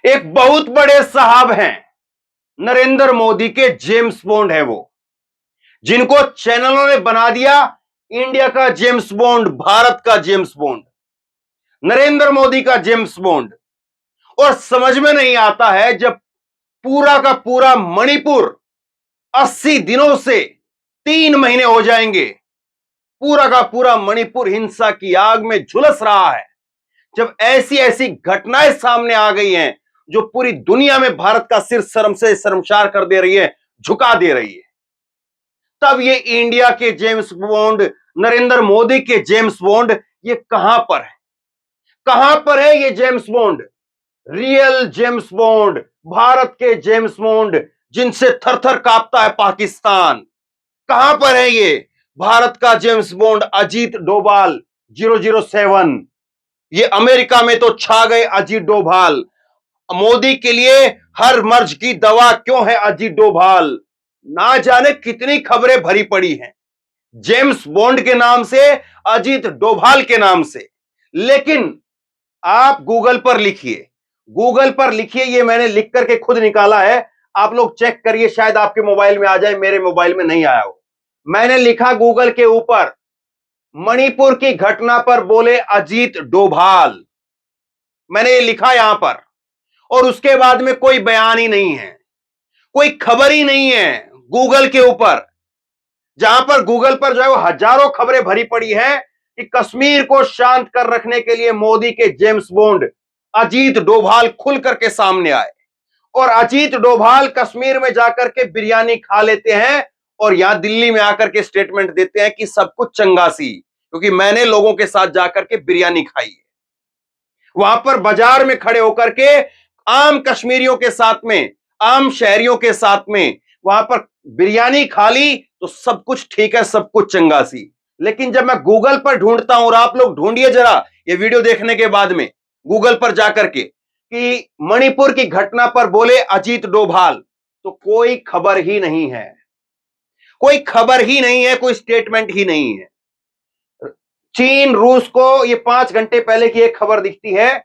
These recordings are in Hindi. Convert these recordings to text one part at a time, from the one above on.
एक बहुत बड़े साहब हैं, नरेंद्र मोदी के जेम्स बॉन्ड है वो, जिनको चैनलों ने बना दिया इंडिया का जेम्स बॉन्ड, भारत का जेम्स बॉन्ड, नरेंद्र मोदी का जेम्स बॉन्ड। और समझ में नहीं आता है, जब पूरा का पूरा मणिपुर 80 दिनों से 3 महीने हो जाएंगे, पूरा का पूरा मणिपुर हिंसा की आग में झुलस रहा है, जब ऐसी ऐसी घटनाएं सामने आ गई हैं जो पूरी दुनिया में भारत का सिर शर्म से शर्मसार कर दे रही है, झुका दे रही है, तब ये इंडिया के जेम्स बॉन्ड, नरेंद्र मोदी के जेम्स बॉन्ड, ये कहां पर है? कहां पर है ये James bond, real James bond, Bharat के जेम्स बॉन्ड, जिनसे थर थर कांपता है पाकिस्तान? कहां पर है ये भारत का जेम्स बॉन्ड अजीत डोभाल 007? ये अमेरिका में तो छा गए अजीत डोभाल। मोदी के लिए हर मर्ज की दवा क्यों है अजीत डोभाल? ना जाने कितनी खबरें भरी पड़ी हैं जेम्स बॉन्ड के नाम से, अजीत डोभाल के नाम से। लेकिन आप गूगल पर लिखिए, गूगल पर लिखिए, ये मैंने लिख करके खुद निकाला है, आप लोग चेक करिए, शायद आपके मोबाइल में आ जाए, मेरे मोबाइल में नहीं आया हो। मैंने लिखा गूगल के ऊपर, मणिपुर की घटना पर बोले अजीत डोभाल, मैंने ये लिखा यहां पर, और उसके बाद में कोई बयान ही नहीं है, कोई खबर ही नहीं है गूगल के ऊपर, जहां पर गूगल पर जो है वो हजारों खबरें भरी पड़ी है कि कश्मीर को शांत कर रखने के लिए मोदी के जेम्स बॉन्ड अजीत डोभाल खुल करके सामने आए, और अजीत डोभाल कश्मीर में जाकर के बिरयानी खा लेते हैं और यहां दिल्ली में आकर के स्टेटमेंट देते हैं कि सब कुछ चंगासी, क्योंकि मैंने लोगों के साथ जाकर के बिरयानी खाई है, वहां पर बाजार में खड़े होकर के आम कश्मीरियों के साथ में, आम शहरियों के साथ में वहां पर बिरयानी खा ली तो सब कुछ ठीक है, सब कुछ चंगासी। लेकिन जब मैं गूगल पर ढूंढता हूं, और आप लोग ढूंढिए जरा ये वीडियो देखने के बाद में गूगल पर जाकर के कि मणिपुर की घटना पर बोले अजीत डोभाल, तो कोई खबर ही नहीं है, कोई खबर ही नहीं है, कोई स्टेटमेंट ही नहीं है। चीन रूस को, ये 5 घंटे पहले की एक खबर दिखती है,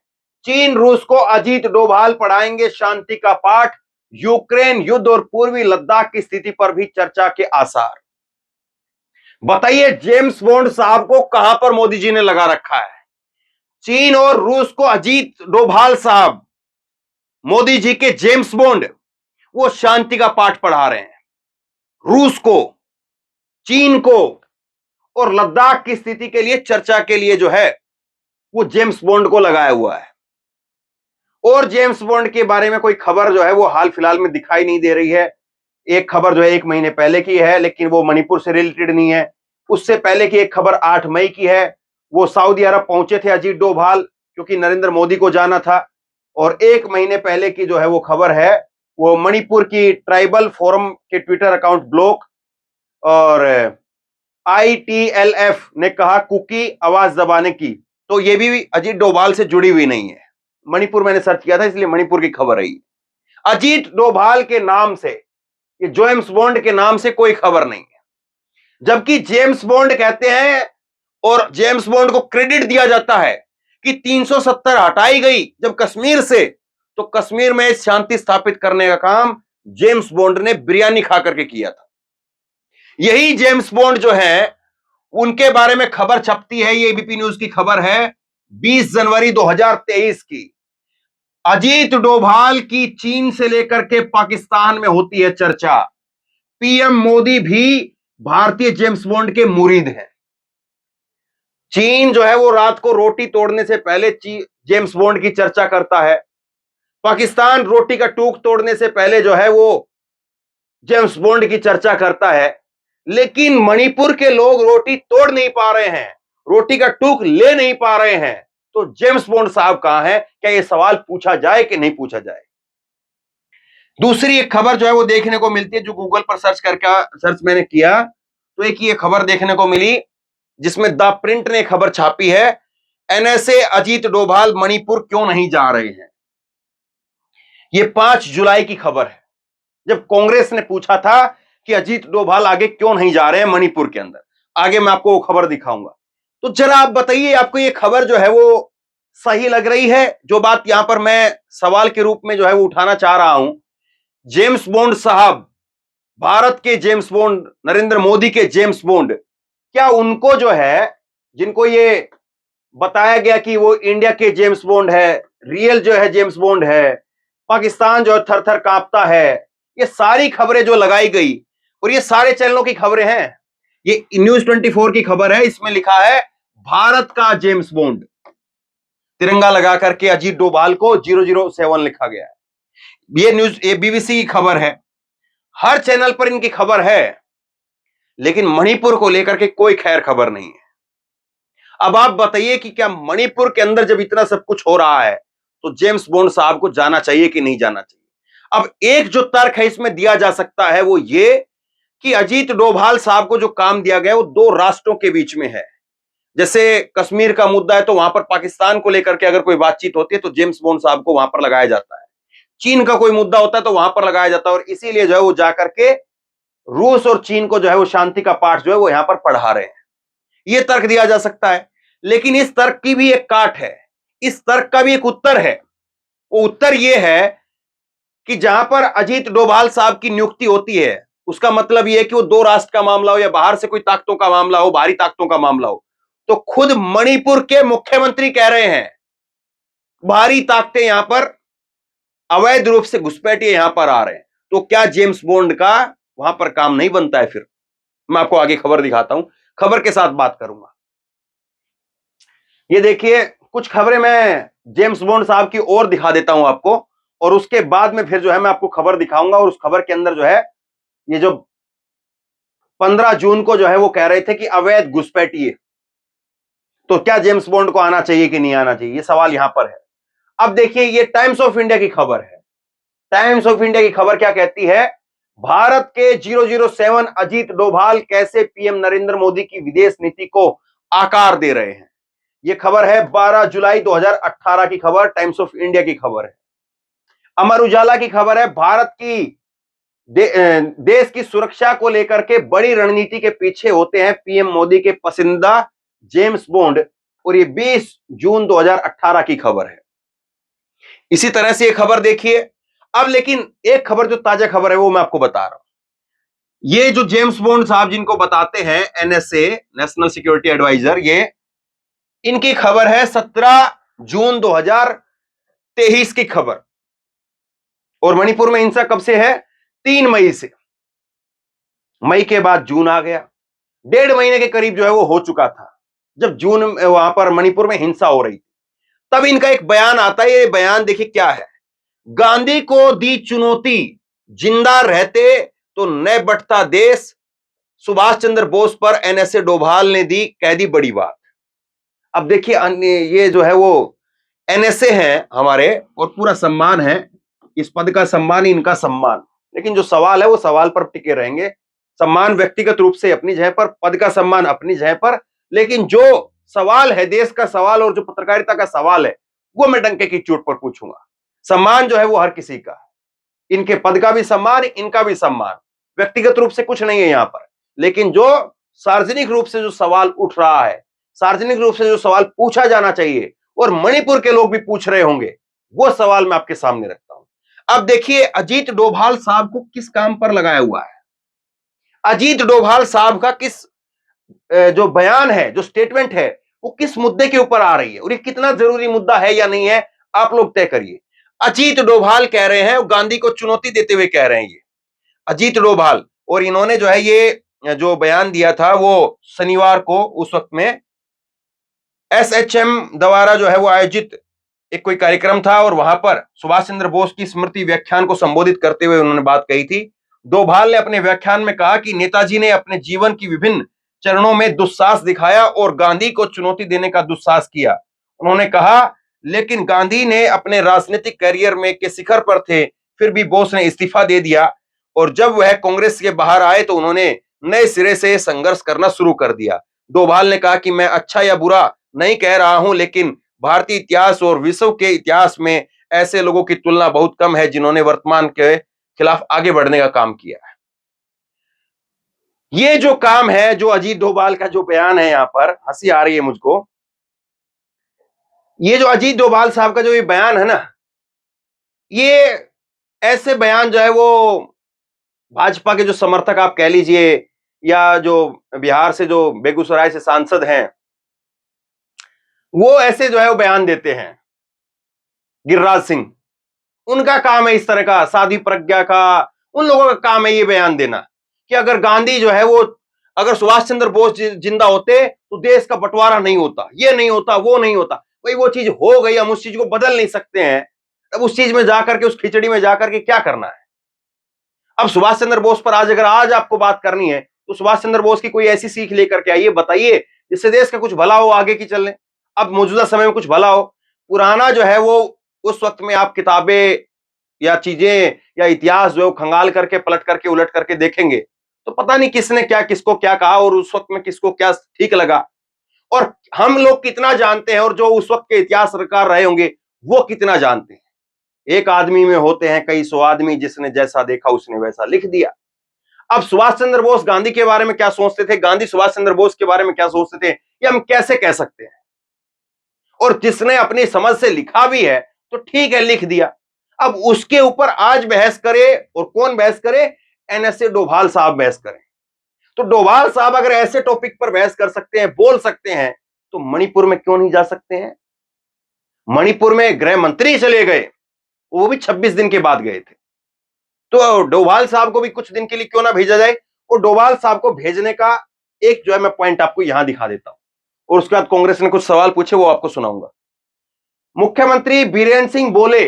चीन रूस को अजीत डोभाल पढ़ाएंगे शांति का पाठ, यूक्रेन युद्ध और पूर्वी लद्दाख की स्थिति पर भी चर्चा के आसार। बताइए जेम्स बॉन्ड साहब को कहां पर मोदी जी ने लगा रखा है? चीन और रूस को अजीत डोभाल साहब, मोदी जी के जेम्स बॉन्ड, वो शांति का पाठ पढ़ा रहे हैं रूस को, चीन को, और लद्दाख की स्थिति के लिए चर्चा के लिए जो है वो जेम्स बॉन्ड को लगाया हुआ है। और जेम्स बॉन्ड के बारे में कोई खबर जो है वो हाल फिलहाल में दिखाई नहीं दे रही है। एक खबर जो है 1 महीने पहले की है, लेकिन वो मणिपुर से रिलेटेड नहीं है। उससे पहले की एक खबर 8 मई की है, वो सऊदी अरब पहुंचे थे अजीत डोभाल, क्योंकि नरेंद्र मोदी को जाना था। और 1 महीने पहले की जो है वो खबर है, वो मणिपुर की ट्राइबल फोरम के ट्विटर अकाउंट ब्लॉक, और ITLF ने कहा कुकी आवाज दबाने की, तो ये भी अजीत डोभाल से जुड़ी हुई नहीं है। मणिपुर मैंने सर्च किया था, इसलिए मणिपुर की खबर आई। अजीत डोभाल के नाम से, ये जेम्स बॉन्ड के नाम से कोई खबर नहीं है, जबकि जेम्स बॉन्ड कहते हैं और जेम्स बॉन्ड को क्रेडिट दिया जाता है कि 370 हटाई गई जब कश्मीर से, तो कश्मीर में शांति स्थापित करने का काम जेम्स बॉन्ड ने बिरयानी खा करके किया था। यही जेम्स बॉन्ड जो है उनके बारे में खबर छपती है, ये एबीपी न्यूज की खबर है 20 जनवरी 2023 की। अजीत डोभाल की चीन से लेकर के पाकिस्तान में होती है चर्चा, पीएम मोदी भी भारतीय जेम्स बॉन्ड के मुरीद हैं। चीन जो है वो रात को रोटी तोड़ने से पहले जेम्स बॉन्ड की चर्चा करता है, पाकिस्तान रोटी का टूक तोड़ने से पहले जो है वो जेम्स बॉन्ड की चर्चा करता है। लेकिन मणिपुर के लोग रोटी तोड़ नहीं पा रहे हैं, रोटी का टूक ले नहीं पा रहे हैं, तो जेम्स बॉन्ड साहब कहां है? क्या यह सवाल पूछा जाए कि नहीं पूछा जाए? दूसरी एक खबर जो है वो देखने को मिलती है, जो गूगल पर सर्च मैंने किया, तो एक ये खबर देखने को मिली जिसमें द प्रिंट ने खबर छापी है, NSA अजीत डोभाल मणिपुर क्यों नहीं जा रहे हैं। ये 5 जुलाई की खबर है, जब कांग्रेस ने पूछा था कि अजीत डोभाल आगे क्यों नहीं जा रहे हैं मणिपुर के अंदर। आगे मैं आपको वो खबर दिखाऊंगा। तो जरा आप बताइए, आपको ये खबर जो है वो सही लग रही है जो बात यहां पर मैं सवाल के रूप में जो है वो उठाना चाह रहा हूं? जेम्स बॉन्ड साहब, भारत के जेम्स बॉन्ड, नरेंद्र मोदी के जेम्स बॉन्ड, क्या उनको जो है, जिनको ये बताया गया कि वो इंडिया के जेम्स बॉन्ड है, रियल जो है जेम्स बॉन्ड है, पाकिस्तान जो है थर थर कांपता है, ये सारी खबरें जो लगाई गई, और ये सारे चैनलों की खबरें हैं, ये न्यूज 24 की खबर है, इसमें लिखा है भारत का जेम्स बॉन्ड, तिरंगा लगा करके अजीत डोभाल को 007 लिखा गया है। ये न्यूज, ये बीबीसी की खबर है, हर चैनल पर इनकी खबर है, लेकिन मणिपुर को लेकर के कोई खैर खबर नहीं है। अब आप बताइए कि क्या मणिपुर के अंदर जब इतना सब कुछ हो रहा है तो जेम्स बॉन्ड साहब को जाना चाहिए कि नहीं जाना चाहिए? अब एक जो तर्क है इसमें दिया जा सकता है वो ये कि अजीत डोभाल साहब को जो काम दिया गया वो दो राष्ट्रों के बीच में है। जैसे कश्मीर का मुद्दा है तो वहां पर पाकिस्तान को लेकर के अगर कोई बातचीत होती है तो जेम्स बॉन्ड साहब को वहां पर लगाया जाता है। चीन का कोई मुद्दा होता है तो वहां पर लगाया जाता है, और इसीलिए जो है वो जाकर के रूस और चीन को जो है वो शांति का पाठ जो है वो यहां पर पढ़ा रहे हैं। यह तर्क दिया जा सकता है, लेकिन इस तर्क की भी एक काट है, इस तर्क का भी एक उत्तर है। वो उत्तर यह है कि जहां पर अजीत डोभाल साहब की नियुक्ति होती है उसका मतलब यह है कि वो दो राष्ट्र का मामला हो या बाहर से कोई ताकतों का मामला हो, बाहरी ताकतों का मामला हो, तो खुद मणिपुर के मुख्यमंत्री कह रहे हैं बाहरी ताकतें यहां पर अवैध रूप से घुसपैठिए यहां पर आ रहे हैं, तो क्या जेम्स बॉन्ड का वहां पर काम नहीं बनता है? फिर मैं आपको आगे खबर दिखाता हूं, खबर के साथ बात करूंगा। ये देखिए कुछ खबरें मैं जेम्स बॉन्ड साहब की और दिखा देता हूं आपको, और उसके बाद में फिर जो है मैं आपको खबर दिखाऊंगा। और उस खबर के अंदर जो है ये जो 15 जून को जो है वो कह रहे थे कि अवैध घुसपैठिए, तो क्या जेम्स बॉन्ड को आना चाहिए कि नहीं आना चाहिए, ये सवाल यहां पर है। अब देखिए ये टाइम्स ऑफ इंडिया की खबर है। टाइम्स ऑफ इंडिया की खबर क्या कहती है? भारत के 007 अजीत डोभाल कैसे पीएम नरेंद्र मोदी की विदेश नीति को आकार दे रहे हैं। यह खबर है 12 जुलाई 2018 की खबर, टाइम्स ऑफ इंडिया की खबर है। अमर उजाला की खबर है भारत की देश की सुरक्षा को लेकर के बड़ी रणनीति के पीछे होते हैं पीएम मोदी के पसंदीदा जेम्स बॉन्ड, और ये 20 जून 2018 की खबर है। इसी तरह से ये खबर देखिए। अब लेकिन एक खबर जो ताजा खबर है वो मैं आपको बता रहा हूं। ये जो जेम्स बॉन्ड साहब जिनको बताते हैं एनएसए, नेशनल सिक्योरिटी एडवाइजर, ये इनकी खबर है 17 जून 2023 की खबर। और मणिपुर में हिंसा कब से है? 3 मई से। मई के बाद जून आ गया, 1.5 महीने के करीब जो है वो हो चुका था जब जून वहां पर मणिपुर में हिंसा हो रही थी। तब इनका एक बयान आता है, ये बयान देखिए क्या है। गांधी को दी चुनौती, जिंदा रहते तो न बंटता देश, सुभाष चंद्र बोस पर एनएसए डोभाल ने दी कह दी बड़ी बात। अब देखिए ये जो है वो एनएसए हैं हमारे, और पूरा सम्मान है, इस पद का सम्मान, इनका सम्मान, लेकिन जो सवाल है वो सवाल पर टिके रहेंगे। सम्मान व्यक्तिगत रूप से अपनी जगह पर, पद का सम्मान अपनी जगह पर, लेकिन जो सवाल है देश का सवाल और जो पत्रकारिता का सवाल है वो मैं डंके की चोट पर पूछूंगा। सम्मान जो है वो हर किसी का है, इनके पद का भी सम्मान, इनका भी सम्मान, व्यक्तिगत रूप से कुछ नहीं है यहां पर, लेकिन जो सार्वजनिक रूप से जो सवाल उठ रहा है, सार्वजनिक रूप से जो सवाल पूछा जाना चाहिए और मणिपुर के लोग भी पूछ रहे होंगे, वो सवाल मैं आपके सामने रखता हूं। अब देखिए अजीत डोभाल साहब को किस काम पर लगाया हुआ है। अजीत डोभाल साहब का किस जो बयान है, जो स्टेटमेंट है, वो किस मुद्दे के ऊपर आ रही है और ये कितना जरूरी मुद्दा है या नहीं है, आप लोग तय करिए। अजीत डोभाल कह रहे हैं, गांधी को चुनौती देते हुए कह रहे हैं ये अजीत डोभाल, और इन्होंने जो है ये जो बयान दिया था वो शनिवार को, उस वक्त में एसएचएम द्वारा जो है वो आयोजित एक कोई कार्यक्रम था और वहां पर सुभाष चंद्र बोस की स्मृति व्याख्यान को संबोधित करते हुए उन्होंने बात कही थी। डोभाल ने अपने व्याख्यान में कहा कि नेताजी ने अपने जीवन की विभिन्न चरणों में दुस्साहस दिखाया और गांधी को चुनौती देने का दुस्साहस किया। उन्होंने कहा लेकिन गांधी ने अपने राजनीतिक करियर में के शिखर पर थे, फिर भी बोस ने इस्तीफा दे दिया और जब वह कांग्रेस के बाहर आए तो उन्होंने नए सिरे से संघर्ष करना शुरू कर दिया। डोभाल ने कहा कि मैं अच्छा या बुरा नहीं कह रहा हूं, लेकिन भारतीय इतिहास और विश्व के इतिहास में ऐसे लोगों की तुलना बहुत कम है जिन्होंने वर्तमान के खिलाफ आगे बढ़ने का काम किया है। ये जो काम है, जो अजीत डोभाल का जो बयान है, यहां पर हंसी आ रही है मुझको। ये जो अजीत डोभाल साहब का जो ये बयान है ना, ये ऐसे बयान जो है वो भाजपा के जो समर्थक आप कह लीजिए, या जो बिहार से जो बेगूसराय से सांसद हैं, वो ऐसे जो है वो बयान देते हैं। गिरिराज सिंह, उनका काम है इस तरह का, साध्वी प्रज्ञा का, उन लोगों का काम है ये बयान देना कि अगर गांधी जो है वो, अगर सुभाष चंद्र बोस जिंदा होते तो देश का बंटवारा नहीं होता, ये नहीं होता, वो नहीं होता। भाई वो चीज हो गई, हम उस चीज को बदल नहीं सकते हैं। अब उस चीज में जाकर के, उस खिचड़ी में जाकर के क्या करना है? अब सुभाष चंद्र बोस पर आज अगर आज आपको बात करनी है तो सुभाष चंद्र बोस की कोई ऐसी सीख लेकर के आइए, बताइए जिससे देश का कुछ भला हो आगे की चलने, अब मौजूदा समय में कुछ भला हो। पुराना जो है वो, उस वक्त में आप किताबें या चीजें या इतिहास जो है खंगाल करके, पलट करके, उलट करके देखेंगे तो पता नहीं किसने क्या, किसको क्या कहा और उस वक्त में किसको क्या ठीक लगा, और हम लोग कितना जानते हैं और जो उस वक्त के इतिहासकार रहे होंगे वो कितना जानते हैं। एक आदमी में होते हैं कई सौ आदमी, जिसने जैसा देखा उसने वैसा लिख दिया। अब सुभाष चंद्र बोस गांधी के बारे में क्या सोचते थे, गांधी सुभाष चंद्र बोस के बारे में क्या सोचते थे, ये हम कैसे कह सकते हैं? और जिसने अपनी समझ से लिखा भी है तो ठीक है, लिख दिया। अब उसके ऊपर आज बहस करे, और कौन बहस करे? एनएसए डोभाल साहब बहस करें। तो डोभाल साहब अगर ऐसे टॉपिक पर बहस कर सकते हैं, बोल सकते हैं, तो मणिपुर में क्यों नहीं जा सकते हैं? मणिपुर में गृह मंत्री चले गए, वो भी 26 दिन के बाद गए थे, तो डोभाल साहब को भी कुछ दिन के लिए क्यों ना भेजा जाए? और डोभाल साहब को भेजने का एक जो है मैं पॉइंट आपको यहां दिखा देता हूं, और उसके बाद कांग्रेस ने कुछ सवाल पूछे, वो आपको सुनाऊंगा। मुख्यमंत्री बीरेन सिंह बोले,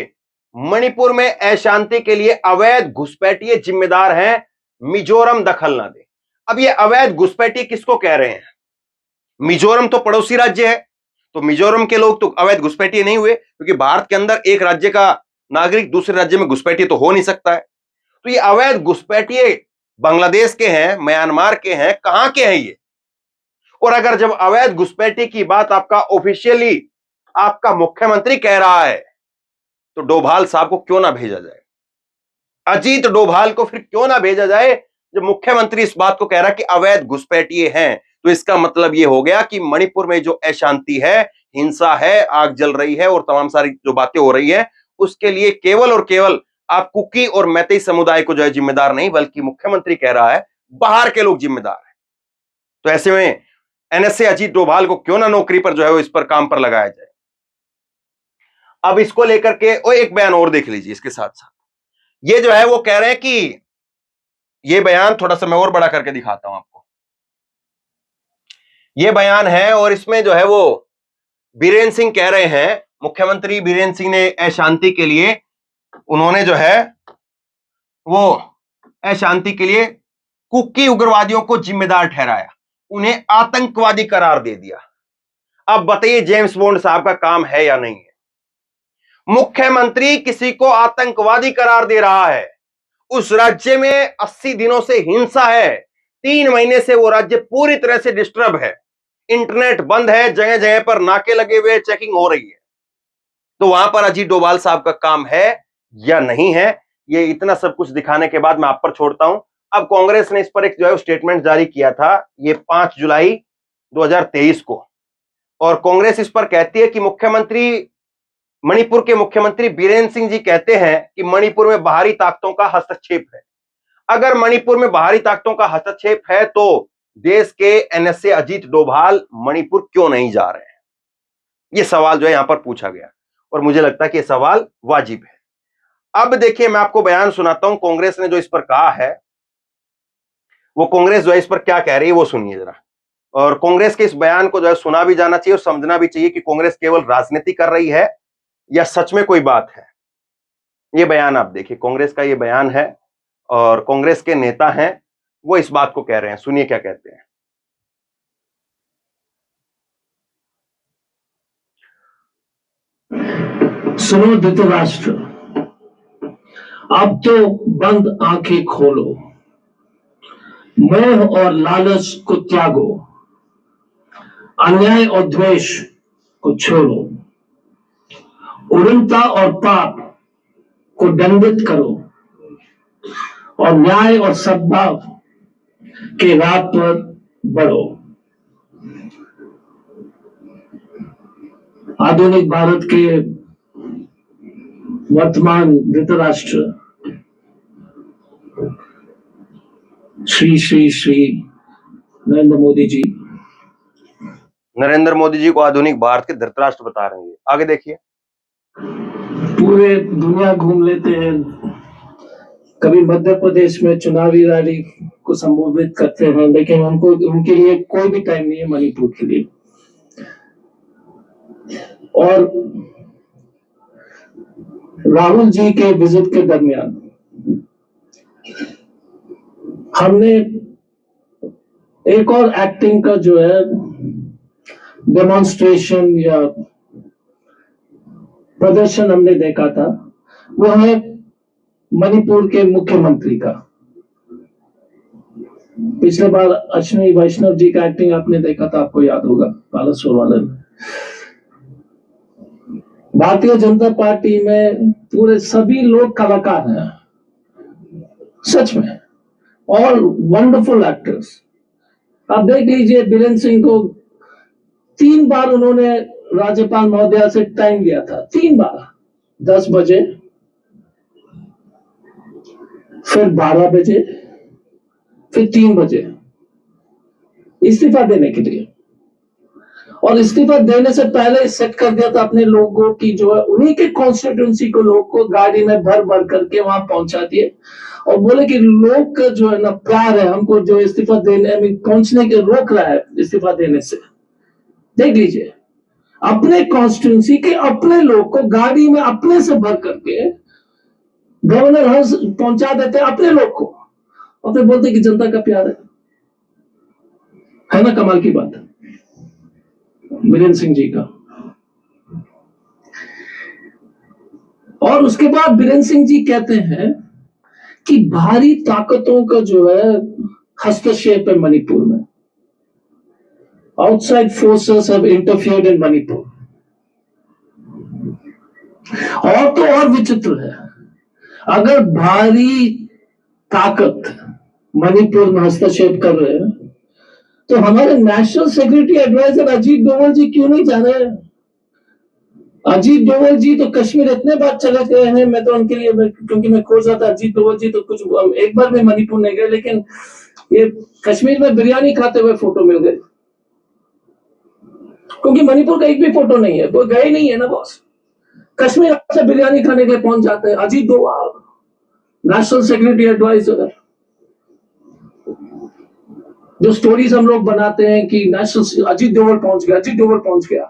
मणिपुर में अशांति के लिए अवैध घुसपैठिए जिम्मेदार हैं, मिजोरम दखल ना दे। अब ये अवैध घुसपैठिए किसको कह रहे हैं? मिजोरम तो पड़ोसी राज्य है, तो मिजोरम के लोग तो अवैध घुसपैठिए नहीं हुए, क्योंकि भारत के अंदर एक राज्य का नागरिक दूसरे राज्य में घुसपैठिए तो हो नहीं सकता है। तो ये अवैध घुसपैठिए बांग्लादेश के हैं, म्यांमार के हैं, कहां के हैं ये? और अगर जब अवैध घुसपैठिए की बात आपका ऑफिशियली आपका मुख्यमंत्री कह रहा है, तो डोभाल साहब को क्यों ना भेजा जाए? अजीत डोभाल को फिर क्यों ना भेजा जाए? जब मुख्यमंत्री इस बात को कह रहा है कि अवैध घुसपैठिए हैं, तो इसका मतलब यह हो गया कि मणिपुर में जो अशांति है, हिंसा है, आग जल रही है और तमाम सारी जो बातें हो रही है, उसके लिए केवल और केवल आप कुकी और मैतेई समुदाय को जो है जिम्मेदार नहीं, बल्कि मुख्यमंत्री कह रहा है बाहर के लोग जिम्मेदार हैं। तो ऐसे में एनएसए अजीत डोभाल को क्यों ना नौकरी पर जो है वो इस पर काम पर लगाया जाए। अब इसको लेकर के वो एक बयान और देख लीजिए इसके साथ साथ, ये जो है वो कह रहे हैं कि ये बयान थोड़ा सा मैं और बड़ा करके दिखाता हूं आपको। ये बयान है और इसमें जो है वो बीरेन सिंह कह रहे हैं, मुख्यमंत्री बीरेन सिंह ने अशांति के लिए, उन्होंने जो है वो अशांति के लिए कुकी उग्रवादियों को जिम्मेदार ठहराया, उन्हें आतंकवादी करार दे दिया। अब बताइए जेम्स बॉन्ड साहब का काम है या नहीं है? मुख्यमंत्री किसी को आतंकवादी करार दे रहा है, उस राज्य में 80 दिनों से हिंसा है, 3 महीने से वो राज्य पूरी तरह से डिस्टर्ब है, इंटरनेट बंद है, जगह जगह पर नाके लगे हुए, चेकिंग हो रही है। तो वहां पर अजीत डोभाल साहब का काम है या नहीं है? ये इतना सब कुछ दिखाने के बाद मैं आप पर छोड़ता हूं। अब कांग्रेस ने इस पर एक जो है स्टेटमेंट जारी किया था, ये 5 जुलाई 2023 को, और कांग्रेस इस पर कहती है कि मणिपुर के मुख्यमंत्री बीरेन सिंह जी कहते हैं कि मणिपुर में बाहरी ताकतों का हस्तक्षेप है। अगर मणिपुर में बाहरी ताकतों का हस्तक्षेप है तो देश के एनएसए अजीत डोभाल मणिपुर क्यों नहीं जा रहे हैं? यह सवाल जो है यहां पर पूछा गया, और मुझे लगता है कि यह सवाल वाजिब है। अब देखिए मैं आपको बयान सुनाता हूं, कांग्रेस ने जो इस पर कहा है, वो कांग्रेस जो है इस पर क्या कह रही है वो सुनिए जरा। और कांग्रेस के इस बयान को जो है सुना भी जाना चाहिए और समझना भी चाहिए कि कांग्रेस केवल राजनीति कर रही है या सच में कोई बात है। ये बयान आप देखिए, कांग्रेस का ये बयान है और कांग्रेस के नेता हैं वो इस बात को कह रहे हैं, सुनिए क्या कहते हैं। सुनो धृतराष्ट्र, अब तो बंद आंखें खोलो, मोह और लालच को त्यागो, अन्याय और द्वेष को छोड़ो, उड़नता और पाप को दंडित करो और न्याय और सद्भाव के राह पर बढ़ो। आधुनिक भारत के वर्तमान धृतराष्ट्र श्री श्री श्री नरेंद्र मोदी जी। नरेंद्र मोदी जी को आधुनिक भारत के धृतराष्ट्र बता रहे हैं। आगे देखिए। पूरे दुनिया घूम लेते हैं, कभी मध्य प्रदेश में चुनावी रैली को संबोधित करते हैं, लेकिन उनको उनके लिए कोई भी टाइम नहीं है मणिपुर के लिए। और राहुल जी के विजिट के दरमियान हमने एक और एक्टिंग का जो है डेमोन्स्ट्रेशन या प्रदर्शन हमने देखा था, वो है मणिपुर के मुख्यमंत्री का। पिछले बार अश्विनी वैष्णव जी का एक्टिंग आपने देखा था, आपको याद होगा, बालासोर वाले में। भारतीय जनता पार्टी में पूरे सभी लोग कलाकार हैं, सच में, ऑल वंडरफुल एक्टर्स। आप देख लीजिए, बीरेंद्र सिंह को 3 बार उन्होंने राज्यपाल महोदया से टाइम लिया था, 3 बार, 10 बजे, फिर 12 बजे, फिर 3 बजे इस्तीफा देने के लिए। और इस्तीफा देने से पहले सेट कर दिया था अपने लोगों की, जो है उन्हीं के कॉन्स्टिट्यूंसी को, लोग को गाड़ी में भर भर करके वहां पहुंचा दिए और बोले कि लोग का जो है ना प्यार है, हमको जो इस्तीफा देने में पहुंचने के रोक रहा है इस्तीफा देने से। देख लीजिए, अपने कॉन्स्टिट्यूंसी के अपने लोग को गाड़ी में अपने से भर करके गवर्नर हाउस पहुंचा देते अपने लोग को, और फिर बोलते कि जनता का प्यार है ना। कमाल की बात बीरेंद्र सिंह जी का। और उसके बाद बीरेंद्र सिंह जी कहते हैं कि भारी ताकतों का जो है हस्तक्षेप है मणिपुर में, आउटसाइड फोर्सेस हैव इंटरफियर्ड इन मणिपुर। और तो और विचित्र है, अगर भारी ताकत मणिपुर में हस्तक्षेप कर रहे हैं तो हमारे national security adviser Ajit Doval ji क्यों नहीं जा रहे हैं? अजीत डोभाल जी तो कश्मीर इतने बार चले गए हैं, मैं तो उनके लिए, क्योंकि मैं खोज रहा था, अजीत डोभाल जी तो कुछ एक बार भी मणिपुर नहीं गए, लेकिन ये कश्मीर में बिरयानी खाते हुए फोटो मिल गए, क्योंकि मणिपुर का एक भी फोटो नहीं है, वो गए नहीं है ना बॉस। कश्मीर से बिरयानी खाने के लिए पहुंच जाते हैं Ajit Doval, national security advisor. जो स्टोरीज हम लोग बनाते हैं कि नेशनल अजीत डोभाल पहुंच गया, अजीत डोभाल पहुंच गया,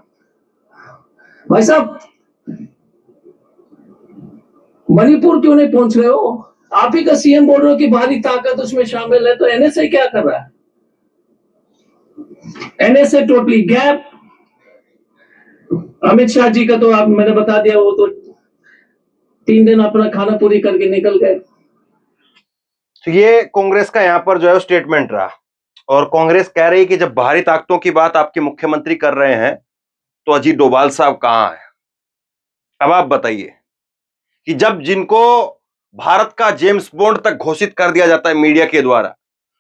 भाई साहब मणिपुर क्यों नहीं पहुंच रहे हो? आप ही का सीएम बोल रहे हो कि भारी ताकत उसमें शामिल है, तो एनएसए क्या कर रहा है? NSA totally gap. Amit Shah ji का तो आप, मैंने बता दिया, वो तो 3 दिन अपना खाना पूरी करके निकल गए। तो ये कांग्रेस का यहां पर जो है स्टेटमेंट रहा, और कांग्रेस कह रही है कि जब बाहरी ताकतों की बात आपके मुख्यमंत्री कर रहे हैं तो अजीत डोभाल साहब कहां हैं? अब आप बताइए कि जब जिनको भारत का जेम्स बॉन्ड तक घोषित कर दिया जाता है मीडिया के द्वारा,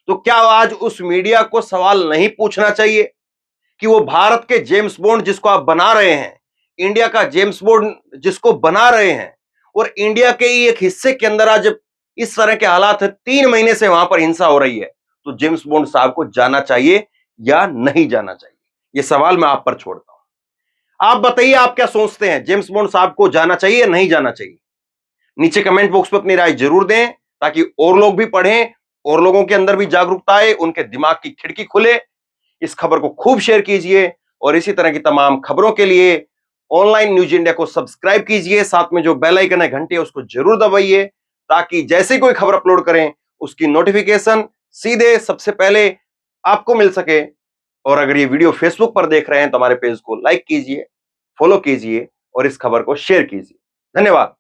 तो क्या आज उस मीडिया को सवाल नहीं पूछना चाहिए कि वो भारत के जेम्स बॉन्ड जिसको आप बना रहे हैं, इंडिया का जेम्स बॉन्ड जिसको बना रहे हैं, और इंडिया के ही एक हिस्से के अंदर आज इस तरह के हालात है, 3 महीने से वहां पर हिंसा हो रही है, तो जेम्स बॉन्ड साहब को जाना चाहिए या नहीं जाना चाहिए? यह सवाल मैं आप पर छोड़ता हूं। आप बताइए, आप क्या सोचते हैं, जेम्स बॉन्ड साहब को जाना चाहिए या नहीं जाना चाहिए? नीचे कमेंट बॉक्स में अपनी राय जरूर दें, ताकि और लोग भी पढ़ें और लोगों के अंदर भी जागरूकता आए, उनके दिमाग की खिड़की खुले। इस खबर को खूब शेयर कीजिए और इसी तरह की तमाम खबरों के लिए ऑनलाइन न्यूज इंडिया को सब्सक्राइब कीजिए, साथ में जो बेल आइकन है, घंटी है, उसको जरूर दबाइए, ताकि जैसे कोई खबर अपलोड करें उसकी नोटिफिकेशन सीधे सबसे पहले आपको मिल सके। और अगर ये वीडियो फेसबुक पर देख रहे हैं तो हमारे पेज को लाइक कीजिए, फॉलो कीजिए और इस खबर को शेयर कीजिए। धन्यवाद।